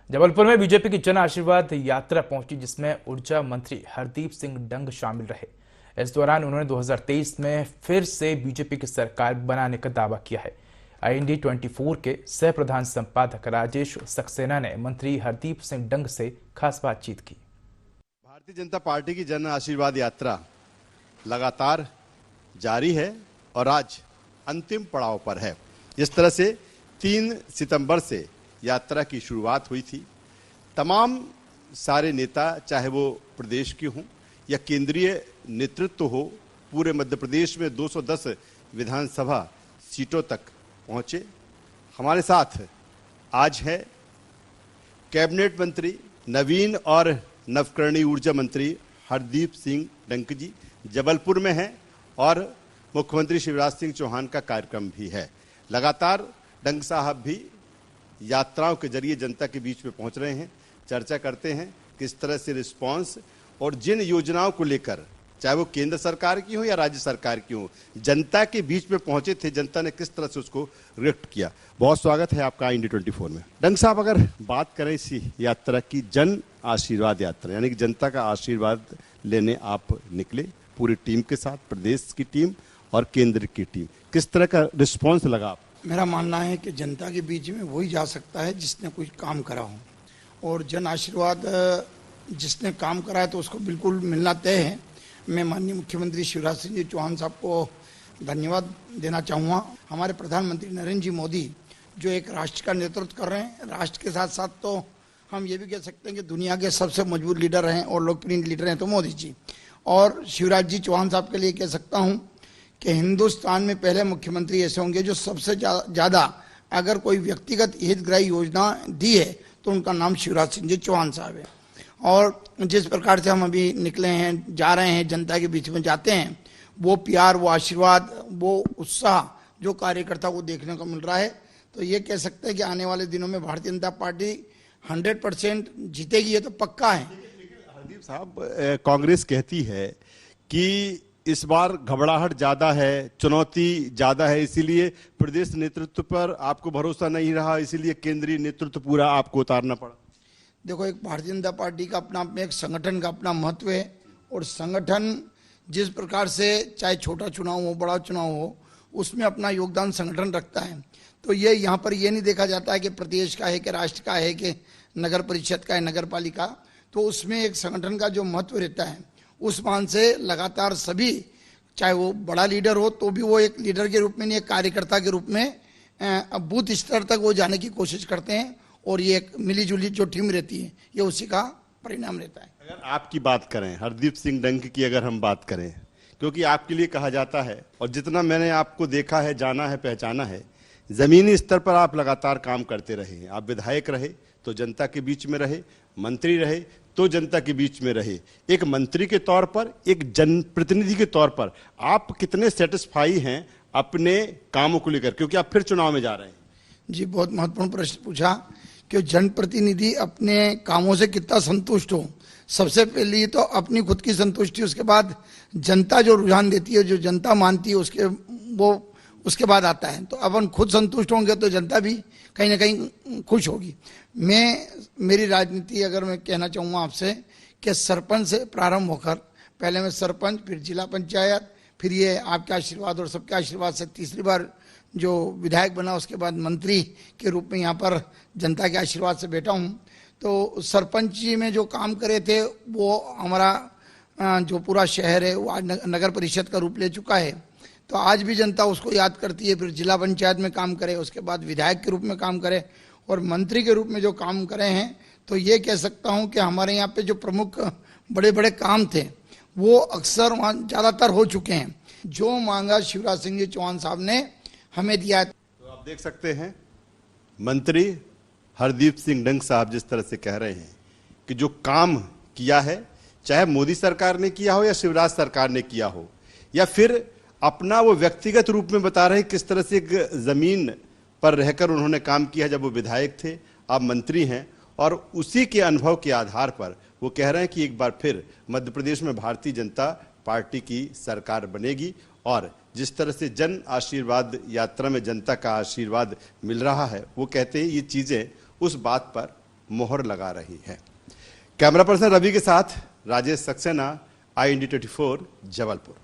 जबलपुर में बीजेपी की जन आशीर्वाद यात्रा पहुंची, जिसमें ऊर्जा मंत्री हरदीप सिंह डंग शामिल रहे। इस दौरान उन्होंने 2023 में फिर से बीजेपी की सरकार बनाने का दावा किया है। IND 24 के सह प्रधान संपादक राजेश सक्सेना ने मंत्री हरदीप सिंह डंग से खास बातचीत की। भारतीय जनता पार्टी की जन आशीर्वाद यात्रा लगातार जारी है और आज अंतिम पड़ाव पर है। जिस तरह से 3 सितंबर से यात्रा की शुरुआत हुई थी, तमाम सारे नेता, चाहे वो प्रदेश के हों या केंद्रीय नेतृत्व हो, पूरे मध्य प्रदेश में 210 विधानसभा सीटों तक पहुंचे। हमारे साथ आज है कैबिनेट मंत्री, नवीन और नवकरणीय ऊर्जा मंत्री हरदीप सिंह डंग जी जबलपुर में हैं और मुख्यमंत्री शिवराज सिंह चौहान का कार्यक्रम भी है। लगातार डंग साहब भी यात्राओं के जरिए जनता के बीच में पहुंच रहे हैं, चर्चा करते हैं किस तरह से रिस्पांस और जिन योजनाओं को लेकर, चाहे वो केंद्र सरकार की हो या राज्य सरकार की हो, जनता के बीच में पहुंचे थे, जनता ने किस तरह से उसको रिएक्ट किया। बहुत स्वागत है आपका IND 24 में। डंग साहब, अगर बात करें इसी यात्रा की, जन आशीर्वाद यात्रा, यानी कि जनता का आशीर्वाद लेने आप निकले पूरी टीम के साथ, प्रदेश की टीम और केंद्र की टीम, किस तरह का रिस्पॉन्स लगा आप? मेरा मानना है कि जनता के बीच में वही जा सकता है जिसने कोई काम करा हो, और जन आशीर्वाद जिसने काम करा है तो उसको बिल्कुल मिलना तय है। मैं माननीय मुख्यमंत्री शिवराज सिंह जी चौहान साहब को धन्यवाद देना चाहूँगा। हमारे प्रधानमंत्री नरेंद्र जी मोदी जो एक राष्ट्र का नेतृत्व कर रहे हैं, राष्ट्र के साथ साथ तो हम ये भी कह सकते हैं कि दुनिया के सबसे मजबूत लीडर हैं और लोकप्रिय लीडर हैं तो मोदी जी। और शिवराज जी चौहान साहब के लिए कह सकता हूँ कि हिंदुस्तान में पहले मुख्यमंत्री ऐसे होंगे जो सबसे ज़्यादा अगर कोई व्यक्तिगत हितग्राही योजना दी है तो उनका नाम शिवराज सिंह जी चौहान साहब है। और जिस प्रकार से हम अभी निकले हैं, जा रहे हैं, जनता के बीच में जाते हैं, वो प्यार, वो आशीर्वाद, वो उत्साह जो कार्यकर्ता को देखने को मिल रहा है, तो ये कह सकते हैं कि आने वाले दिनों में भारतीय जनता पार्टी 100% जीतेगी, ये तो पक्का है। हरदीप साहब, कांग्रेस कहती है कि इस बार घबराहट ज्यादा है, चुनौती ज्यादा है, इसीलिए प्रदेश नेतृत्व पर आपको भरोसा नहीं रहा, इसीलिए केंद्रीय नेतृत्व पूरा आपको उतारना पड़ा। देखो, एक भारतीय जनता पार्टी का अपना में एक संगठन का अपना महत्व है, और संगठन जिस प्रकार से चाहे छोटा चुनाव हो, बड़ा चुनाव हो, उसमें अपना योगदान संगठन रखता है। तो ये यहाँ पर ये नहीं देखा जाता है कि प्रदेश का है कि राष्ट्र का है कि नगर परिषद का है, नगर पालिका, तो उसमें एक संगठन का जो महत्व रहता है, उस मान से लगातार सभी, चाहे वो बड़ा लीडर हो तो भी वो एक लीडर के रूप में नहीं, एक कार्यकर्ता के रूप में बूथ स्तर तक वो जाने की कोशिश करते हैं, और ये एक मिलीजुली जो टीम रहती है, ये उसी का परिणाम रहता है। अगर आपकी बात करें, हरदीप सिंह डंग की अगर हम बात करें, क्योंकि आपके लिए कहा जाता है, और जितना मैंने आपको देखा है, जाना है, पहचाना है, जमीनी स्तर पर आप लगातार काम करते रहे। आप विधायक रहे तो जनता के बीच में रहे, मंत्री रहे तो जनता के बीच में रहे। एक मंत्री के तौर पर, एक जनप्रतिनिधि के तौर पर आप कितने सेटिस्फाई हैं अपने कामों को लेकर, क्योंकि आप फिर चुनाव में जा रहे हैं? जी, बहुत महत्वपूर्ण प्रश्न पूछा कि जनप्रतिनिधि अपने कामों से कितना संतुष्ट हो। सबसे पहले तो अपनी खुद की संतुष्टि, उसके बाद जनता जो रुझान देती है, जो जनता मानती है, उसके बाद आता है। तो अपन खुद संतुष्ट होंगे तो जनता भी कहीं ना कहीं खुश होगी। मेरी राजनीति अगर मैं कहना चाहूँगा आपसे कि सरपंच से प्रारंभ होकर, पहले मैं सरपंच, फिर जिला पंचायत, फिर ये आपके आशीर्वाद और सबके आशीर्वाद से तीसरी बार जो विधायक बना, उसके बाद मंत्री के रूप में यहाँ पर जनता के आशीर्वाद से बैठा हूँ। तो सरपंच जी में जो काम करे थे, वो हमारा जो पूरा शहर है वो आज नगर परिषद का रूप ले चुका है, तो आज भी जनता उसको याद करती है। फिर जिला पंचायत में काम करे, उसके बाद विधायक के रूप में काम करे, और मंत्री के रूप में जो काम करे हैं, तो ये कह सकता हूँ कि हमारे यहाँ पे जो प्रमुख बड़े बड़े काम थे वो अक्सर वहाँ ज़्यादातर हो चुके हैं। जो मांगा शिवराज सिंह जी चौहान साहब ने हमें दिया है। तो आप देख सकते हैं मंत्री हरदीप सिंह डंग साहब जिस तरह से कह रहे हैं कि जो काम किया है, चाहे मोदी सरकार ने किया हो या शिवराज सरकार ने किया हो, या फिर अपना वो व्यक्तिगत रूप में बता रहे हैं किस तरह से एक जमीन पर रहकर उन्होंने काम किया जब वो विधायक थे, अब मंत्री हैं, और उसी के अनुभव के आधार पर वो कह रहे हैं कि एक बार फिर मध्य प्रदेश में भारतीय जनता पार्टी की सरकार बनेगी। और जिस तरह से जन आशीर्वाद यात्रा में जनता का आशीर्वाद मिल रहा है, वो कहते हैं ये चीज़ें उस बात पर मोहर लगा रही है। कैमरा पर्सन रवि के साथ राजेश सक्सेना, IND 24, जबलपुर।